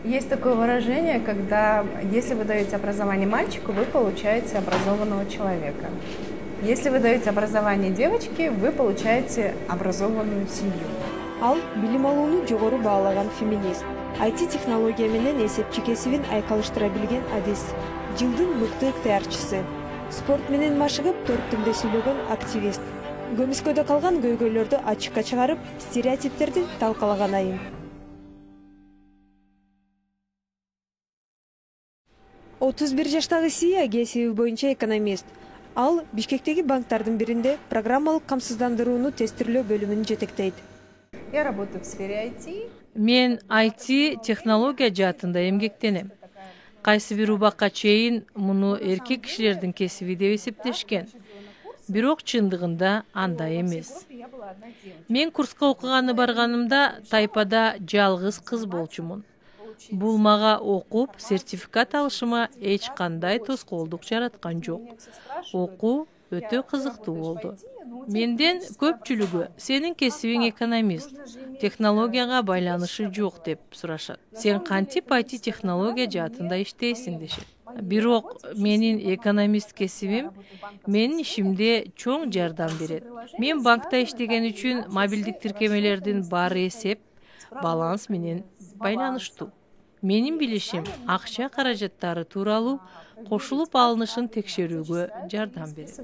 Есть такое выражение, когда если вы даете образование мальчику, вы получаете образованного человека. Если вы даете образование девочке, вы получаете образованную семью. Ал билим алууну жогору баалаган феминист. IT технология менен эсепчи кесибин айкалыштыра билген адис. Жылдын мыкты ыктыярчысы. Спорт менен машыгып 4 тилде сүйлөгөн активист. Көмүскөдө калган көйгөйлөрдү ачыкка чыгарып, стереотиптерди талкалаган айым. 31 жаштагы Сия кесиби боюнча экономист. Ал Бишкектеги банктардын биринде программалык камсыздандырууну тестирлөө бөлүмүн жетектейт. Я работаю в сфере IT. Мен IT технология жаатында эмгектенем. Кайсы бир убакка чейин муну эркек кишилердин кесиби деп эсептешкен. Бирок чындыгында андай эмес. Мен курска окуганы барганымда тайпада жалгыз кыз болчумун. Бул мага окуп, сертификат алышыма эч кандай тоскоолдук жараткан жок. Окуу өтө кызыктуу болду. Менден көпчүлүгү сенин кесибиң экономист, технологияга байланышы жок деп сурашат. Сен кантип IT технология жаатында иштейсиң дешет. Бирок менин экономист кесибим менин ишимде чоң жардам берет. Мен банкта иштеген үчүн мобилдик тиркемелердин баары эсеп, баланс менен байланыштуу. Менин билишим акча каражаттары тууралуу кошулуп алынышын текшерүүгө жардам берет.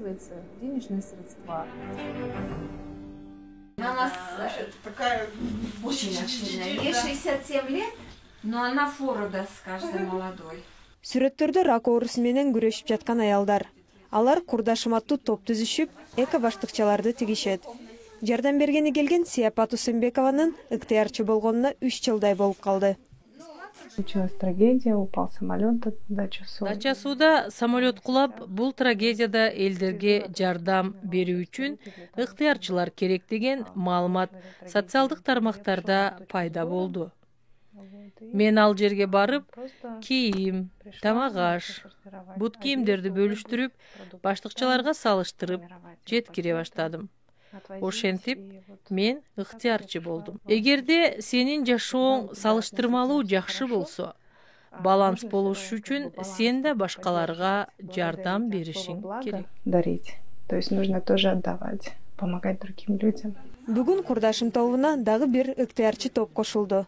У нас такая очень активная. Ей 67 лет, но она форода с каждой молодой. Сүрөттөрдө рак оорусу менен күрөшүп жаткан аялдар. Алар курдашым аттуу топ түзүшүп, эко баштыкчаларды тигишет. Жардам бергени келген Сияпат Усенбекованын ыктыярчы болгонуна 3 жылдай болуп калды. Случилась трагедия, упал самолет Дача сууда самолет кулап, бул трагедияда элдерге жардам берүү үчүн ыктыярчылар керек деген маалымат социалдык тармактарда пайда болду. Мен ал жерге барып, кийим, тамак аш, бут кийимдерди бөлүштүрүп, баштыкчаларга салыштырып, жеткире баштадым. Ошентип, мен ыктыярчы болдум. Эгерде сенин жашооң салыштырмалуу жакшы болсо, баланс болуш үчүн сен да башкаларга жардам беришиң керек. Дарить. То есть нужно тоже отдавать, помогать другим людям. Бүгүн курдашым тобуна дагы бир ыктыярчы топ кошулду.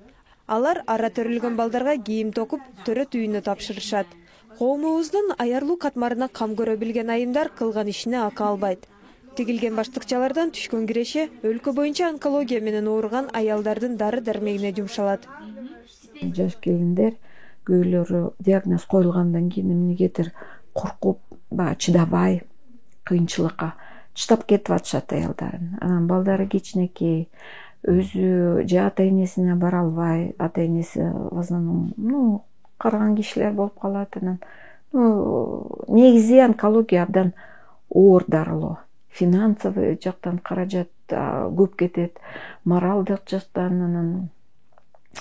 Алар ара төрүлгөн балдарга кийим токуп, төрөт үйүнө тапшырышат. Коомубуздун аярлуу катмарына кам көрө билген айымдар кылган ишине акы албайт. Тигилген баштыкчалардан түшкөн киреше өлкө боюнча онкология менен ооруган аялдардын дары дармегине жумшалат. Жаш келиндер көйлөрү диагноз коюлгандан кийин эмнегедир коркуп, чыдабай, кыйынчылыкка чыдап кетип атышат аялдарын. Анан балдары кичинекей, өзү же ата энесине бара албай, ата энеси в основном, карыган кишилер болуп калат. Анан негизи онкология абдан оор дарылоо. Финансовый жактан каражат көп кетет, моралдык жактан анан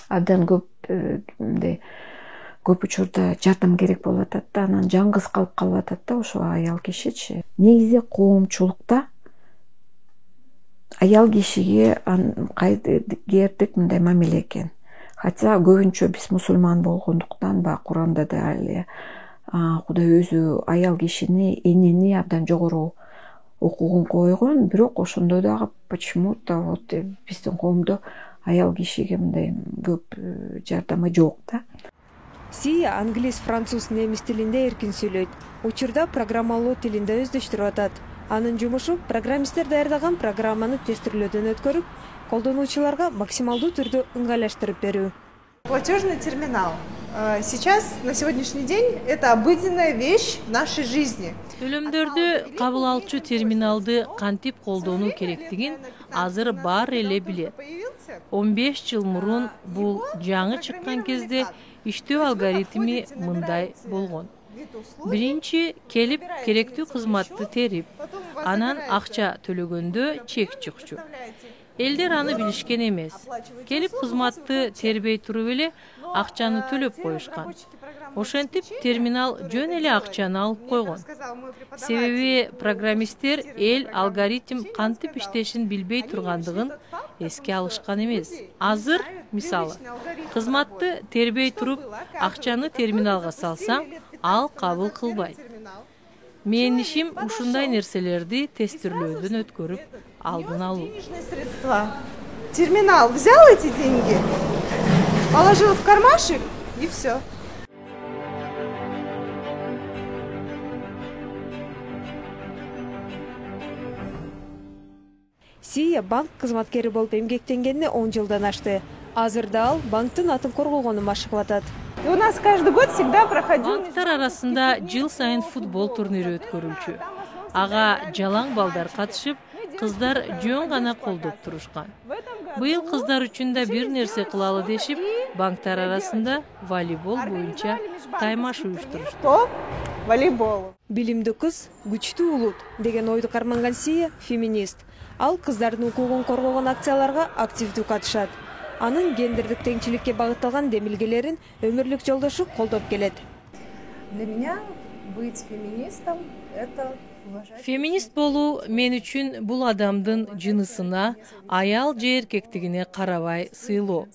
абдан көп учурда жардам керек болуп атат да, анан жалгыз калып калып атат да ошо аял кишичи. Негизи коомчулукта аял кишиге кайдыгердик мындай мамиле экен. Хотя көбүнчө биз мусулман болгондуктан Куранда да эле Кудай өзү аял кишини, энени абдан жогору укугун койгон, бирок ошондо дагы почему-то вот биздин коомдо аял кишиге мындай көп жардамы жок да. Сия англис, француз, немис тилинде эркин сүйлөйт. Учурда программалоо тилинде өздөштүрүп атат. Анын жумушу программисттер даярдаган программаны тестирлөөдөн өткөрүп, колдонуучуларга максималдуу түрдө ыңгайлаштырып берүү. Платежный терминал. Сейчас, на сегодняшний день, это обыденная вещь в нашей жизни. Төлөмдөрдү кабыл алчу терминалды кантип колдонуу керектигин азыр бар эле билет. 15 жыл мурун бул жаңы чыккан кезде иштөө алгоритми мындай болгон. Биринчи келип керектүү кызматты терип, анан акча төлөгөндө чек чыкчу. Элдер аны билишкен эмес. Келип кызматты тербей туруп эле акчаны төлөп коюшкан. Ошентип терминал жөн эле акчаны алып койгон. Себеби программисттер алгоритм кантип иштешин билбей тургандыгын эске алышкан эмес. Азыр мисалы кызматты тербей туруп акчаны терминалга салсаң, ал кабыл кылбайт. Менин ишим ушундай нерселерди тестирлөөдөн өткөрүп алдын алуу. Терминал взял эти деньги, положил в кармашек и все. Сия банк кызматкери болуп эмгектенгенине 10 жылдан ашты. Азырда ал банктын атын коргогону машыгып атат. И у нас каждый год всегда проходил... Банктар арасында жыл сайын футбол турнири өткөрүлчү. Ага жалаң балдар катышып, кыздар жөн гана колдоп турушкан. Быйыл кыздар үчүн да бир нерсе кылалы дешип, банктар арасында волейбол боюнча таймаш уюштурушту. Волейбол. Билимдүү кыз күчтүү улут деген ойду карманган Сия феминист. Ал кыздардын укугун коргогон акцияларга активдүү катышат. Анын гендердик теңчиликке багытталган демилгелерин өмүрлүк жолдошу колдоп келет. Для меня быть феминистом — это уважать... Феминист болуу мен үчүн бул адамдын жынысына, аял же эркектигине карабай сыйлоо.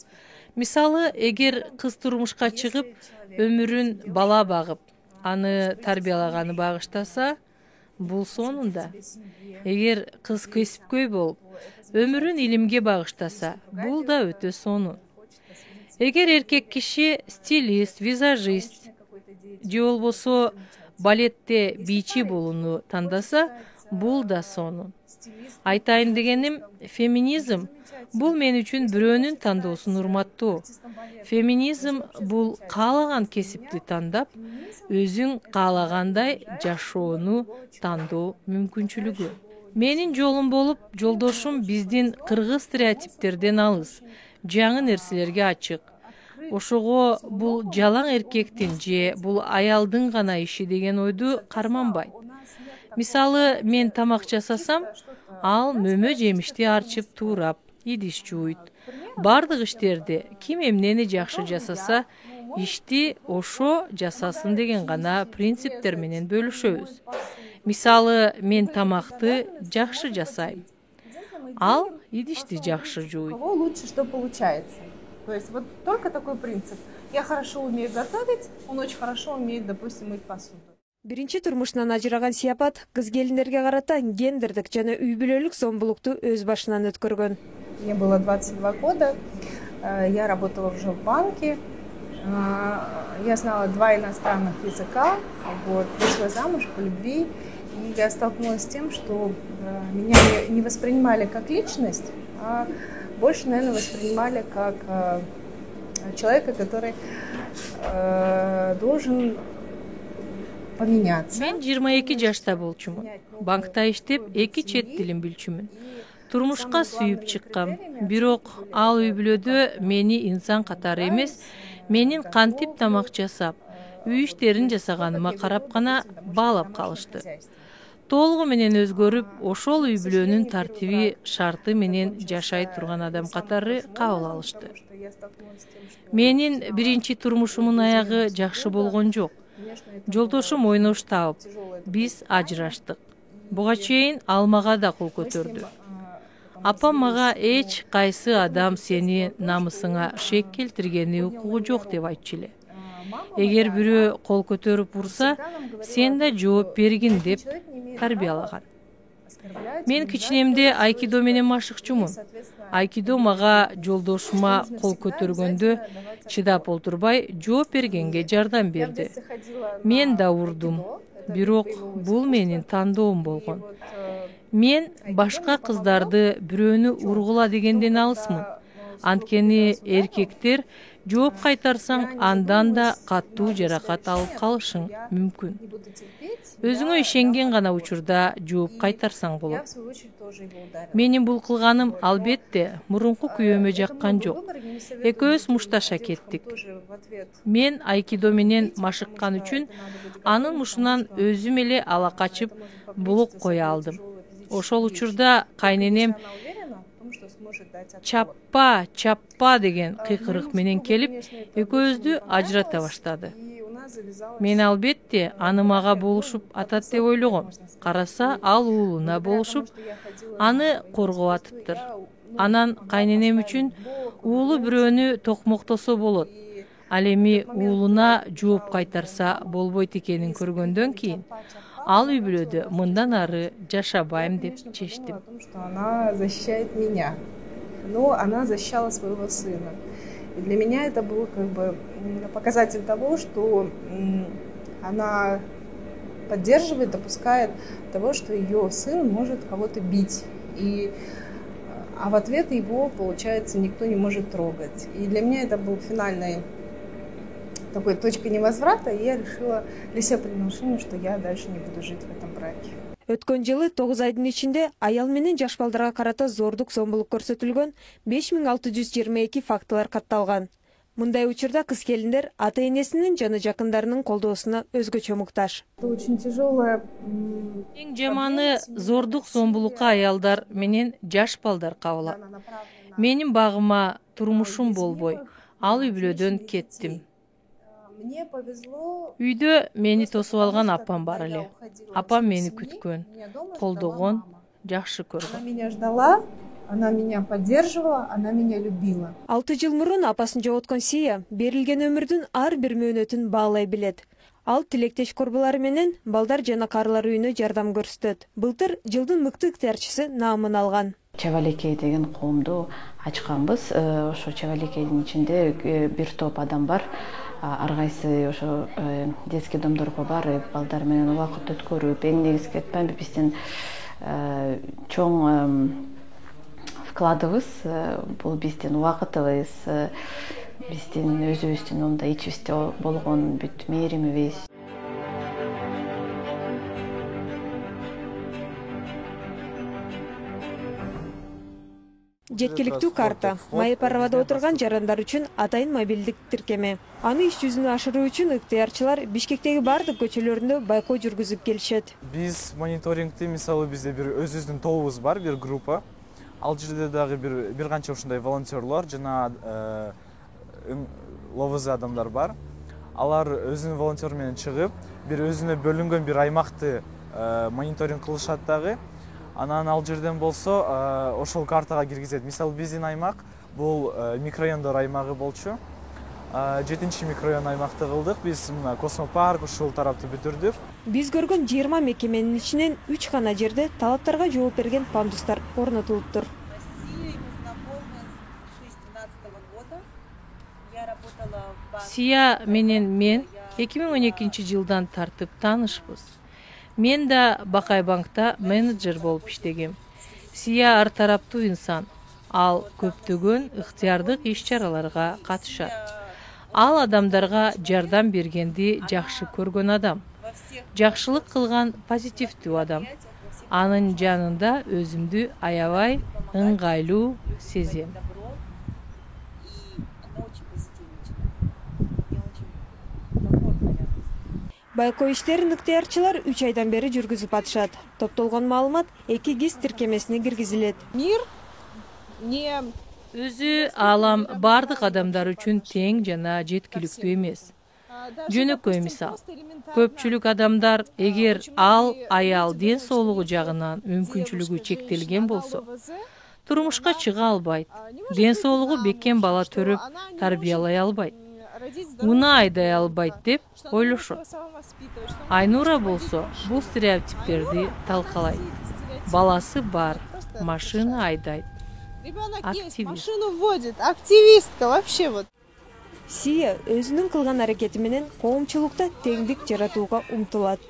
Мисалы, эгер кыз турмушка чыгып, өмүрүн бала багып, аны тарбиялаганы багыштаса, бул сонунда. Эгер кыз кесипкөй болуп, өмүрүн илимге багыштаса, бул да өтө сонун. Эгер эркек киши стилист, визажист же болбосо балетте бийчи болууну тандаса, бул да сонун. Айтайын дегеним, феминизм бул мен үчүн бирөөнүн тандоосун урматтоо. Феминизм бул каалаган кесипти тандап, өзүң каалагандай жашоону тандоо мүмкүнчүлүгү. Менин жолум болуп, жолдошум биздин кыргыз стереотиптерден алыс, жаңы нерселерге ачык. Ошого бул жалаң эркектин же бул аялдын гана иши деген ойду карманбайт. Мисалы, мен тамак жасасам, ал мөмө жемишти арчып туурап, идиш жууйт. Бардык иштерди ким эмнени жакшы жасаса, ишти ошо жасасын деген гана принциптер менен бөлүшөбүз. Мисалы, мен тамакты жакшы жасайм. Ал идишти жакшы жууйт. У кого лучше что получается. То есть вот только такой принцип. Я хорошо умею готовить, он очень хорошо умеет, допустим, мыть посуду. Биринчи турмушунан ажыраган Сияпат кыз келиндерге карата гендердик жана үй бүлөлүк зомбулукту өз башынан өткөргөн. Мне было 22 года, я работала уже в банке, я знала 2 иностранных языка, вышла замуж по любви, и я столкнулась с тем, что меня не воспринимали как личность, а больше, наверное, воспринимали как человека, который должен поменяться. Мен 22 жашта болчумун. Банкта иштеп, 2 чет тилин билчүмүн. Турмушка сүйүп чыккам. Бирок ал үй бүлөдө мени инсан катары эмес, менин кантип тамак жасап, үй иштерин жасаганыма карап гана баалап калышты. Толугу менен өзгөрүп, ошол үй бүлөнүн тартиби, шарты менен жашай турган адам катары кабыл алышты. Менин биринчи турмушумун аягы жакшы болгон жок. Жолдошум ойнош таап, биз ажыраштык. Буга чейин ал мага да кол көтөрдү. Апам мага эч кайсы адам сени намысыңа шек келтиргени укугу жок деп айтчу эле. Эгер бирөө кол көтөрүп урса, сен да жооп бергин деп тарбиялаган. Мен кичинемде айкидо менен машыкчумун. Айкидо мага жолдошума кол көтөргөндө чыдап олтурбай жооп бергенге жардам берди. Мен да урдум, бирок бул менин тандоом болгон. Мен башка кыздарды бирөөнү ургула дегенден алысмын. Анткени эркектер жооп кайтарсаң, андан да каттуу жаракат алып калышың мүмкүн. Өзүңө ишенген гана учурда жооп кайтарсаң болот. Менин бул кылганым албетте мурунку күйөөмө жаккан жок. Экөөбүз мушташа кеттик. Мен айкидо менен машыккан үчүн анын мушунан өзүм эле ала качып блок кое алдым. Ошол учурда кайненем чаппа деген кыйкырык менен келип, экөөбүздү ажырата баштады. Мен албетте аны мага болушуп атат деп ойлогом. Караса ал уулуна болушуп, аны коргоп атыптыр. анан кайненем үчүн уулу бирөөнү токмоктосо болот. Ал эми уулуна жооп кайтарса болбойт экенин көргөндөн кийин ал үй бүлөдө мындан ары жашабайм деп чечтим. Что она защищает меня. Но она защищала своего сына. И для меня это был как бы показатель того, что она поддерживает, допускает того, что ее сын может кого-то бить. А в ответ его, получается, никто не может трогать. И для меня это был финальной такой точкой невозврата, и я решила для себя приняла решение, что я дальше не буду жить в этом браке. Өткөн жылы 9 айдын ичинде аял менен жаш балдарга карата зордук зомбулук көрсөтүлгөн 5622 фактылар катталган. Мындай учурда кыз келиндер ата-энесинин жана жакындарынын колдоосуна өзгөчө муктаж. Это очень тяжелое. Эң жаманы зордук зомбулукка аялдар менен жаш балдар кабылат. Менин багыма турмушум болбой, ал үй бүлөдөн кеттим. Мне повезло. Үйдө мени тосуп алган апам бар эле. Апам мени күткөн, колдогон, жакшы көргөн. Она меня ждала, она меня поддерживала, она меня любила. 6 жыл мурун апасын жоготкон Сия берилген өмүрдүн ар бир мөөнөтүн баалай билет. Ал тилектеш корбулары менен балдар жана карылар үйүнө жардам көрсөтөт. Былтыр жылдын мыкты ыктыярчысы наамын алган. Чавалекей деген коомду ачканбыз. Ошо Чавалекейдин ичинде бир топ адам бар. Ар кайсы ошо детский домдорго барып, балдар менен убакыт өткөрүп, эң негизги биздин чоң вкладыбыз, бул биздин убакытыбыз, биздин өзүбүздүн мындай ичибизде болгон бүт мээримибиз. Жеткиликтүү карта, майып арабада отурган жарандар үчүн атайын мобилдик тиркеме. Аны иш жүзүнө ашыруу үчүн ыктыярчылар Бишкектеги бардык көчөлөрүндө байкоо жүргүзүп келишет. Биз мониторингти, мисалы бизде бир өзүбүздүн тобубуз бар, бир группа. Ал жерде дагы бир канча ушундай волонтерлор жана ловуз адамдар бар. Алар өзүнүн волонтер менен чыгып, бир өзүнө бөлүнгөн бир аймакты мониторинг кылышат дагы. Анан ал жерден болсо ошол картага киргизет. Мисалы биздин аймак бул микрорайондор аймагы болчу. 7-чи микрорайон аймакты кылдык. Биз мына Космопарк ушул тарапты бүтүрдүк. Биз көргөн 20 мекеменин ичинен 3 гана жерде талаптарга жооп берген пандустар орнотулуптур. Сия менен мен 2012-жылдан тартып таанышпыз. Мен да Бакай банкта менеджер болуп иштегем. Сия ар тараптуу инсан. Ал көптөгөн ыктыярдык иш-чараларга катышат. Ал адамдарга жардам бергенди жакшы көргөн адам. Жакшылык кылган позитивдүү адам. Анын жанында өзүмдү аябай ыңгайлуу сезем. Байкоо иштерин ыктыярчылар 3 айдан бери жүргүзүп атышат. Топтолгон маалымат 2 ГИС тиркемесине киргизилет. Мир не Өзү алам бардык адамдар үчүн тең жана жеткиликтүү эмес. Жөнөкөй мисал. Көпчүлүк адамдар эгер ал аял ден соолугу жагынан мүмкүнчүлүгү чектелген болсо, турмушка чыга албайт. Ден соолугу бекем бала төрөп тарбиялай албайт. Уна айдай албайт деп ойлошот. Айнура болсо бул стереотиптерди талкалайт. Баласы бар, машина айдайт. Активист. машину водит, активистка вообще вот. Сия өзүнүн кылган аракети менен коомчулукта теңдик жаратууга умтулат.